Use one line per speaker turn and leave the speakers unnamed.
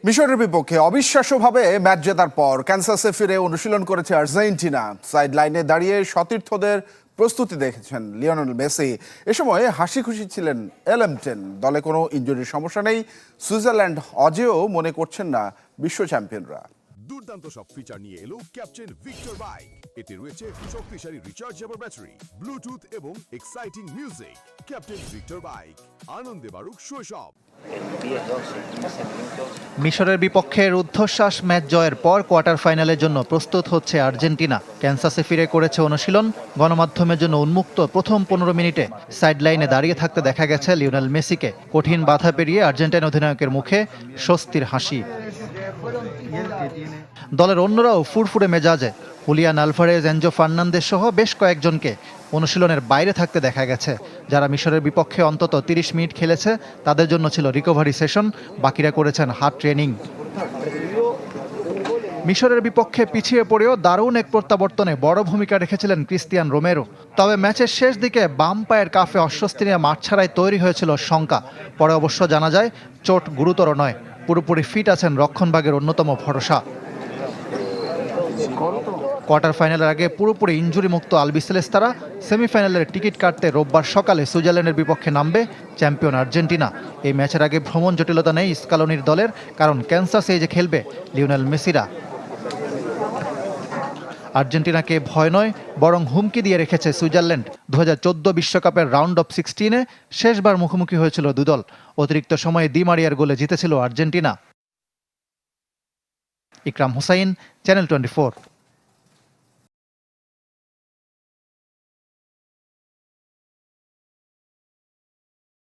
মিশরের বিপক্ষে অবিশ্বাস্যভাবে ম্যাচ জেতার পর ক্যানসাসে ফিরে অনুশীলন করেছে আর্জেন্টিনা। সাইড লাইনে দাঁড়িয়ে সতীর্থদের প্রস্তুতি দেখেছেন লিওনেল মেসি। এ সময় হাসি খুশি ছিলেন এলএমটেন। দলে কোনো ইনজুরির সমস্যা নেই। সুইজারল্যান্ড অজেয় মনে করছেন না বিশ্ব চ্যাম্পিয়নরা।
দুর্দান্ত সব ফিচার নিয়ে এলো ক্যাপ্টেন ভিক্টর বাইক। এতে রয়েছে শক্তিশালী রিচার্জেবল ব্যাটারি, ব্লুটুথ এবং exciting music. Captain Victor bike, আনন্দে বাড়ুক শৈশব।
মিশরের বিপক্ষে রুদ্ধশ্বাস ম্যাচ জয়ের পর কোয়ার্টার ফাইনালের জন্য প্রস্তুত হচ্ছে আর্জেন্টিনা। ক্যানসাসে ফিরে করেছে অনুশীলন। গণমাধ্যমের জন্য উন্মুক্ত প্রথম 15 মিনিটে সাইড লাইনে দাঁড়িয়ে থাকতে দেখা গেছে লিওনেল মেসিকে। কঠিন বাধা পেরিয়ে আর্জেন্টাইন অধিনায়কের মুখে স্বস্তির হাসি। দলের অন্যরাও ফুরফুরে মেজাজে। হুলিয়ান আলভারেজ, এনজো ফার্নান্দেজ সহ বেশ কয়েকজনকে অনুশীলনের বাইরে থাকতে দেখা গেছে। যারা মিশরের বিপক্ষে অন্তত 30 মিনিট খেলেছে তাদের জন্য ছিল রিকভারি সেশন, বাকিরা করেছেন হার্ড ট্রেনিং। মিশরের বিপক্ষে পিছিয়ে পড়েও দারুণ এক প্রত্যাবর্তনে বড় ভূমিকা রেখেছিলেন ক্রিস্তিয়ান রোমেরো। তবে ম্যাচের শেষ দিকে বাম পায়ের কাফে অস্বস্তি নিয়ে মাঠ ছাড়াই তৈরি হয়েছিল শঙ্কা। পরে অবশ্য জানা যায় চোট গুরুতর নয়, পুরোপুরি ফিট আছেন রক্ষণভাগের অন্যতম ভরসা। কোয়ার্টার ফাইনালের আগে পুরোপুরি ইনজুরি মুক্ত আলবিসেলেস্তারা সেমিফাইনালের টিকিট কাটতে রোববার সকালে সুইজারল্যান্ডের বিপক্ষে নামবে চ্যাম্পিয়ন আর্জেন্টিনা। এই ম্যাচের আগে ভ্রমণ জটিলতা নেই স্কালোনির দলের, কারণ ক্যানসাসে যে খেলবে লিওনেল মেসিরা। আর্জেন্টিনাকে ভয় নয় বরং হুমকি দিয়ে রেখেছে সুইজারল্যান্ড। 2014 বিশ্বকাপের রাউন্ড অফ 16-এ শেষবার মুখোমুখি হয়েছিল দুদল। অতিরিক্ত সময়ে দি মারিয়ার গোলে জিতেছিল আর্জেন্টিনা। ইকরাম হুসাইন, চ্যানেল 24।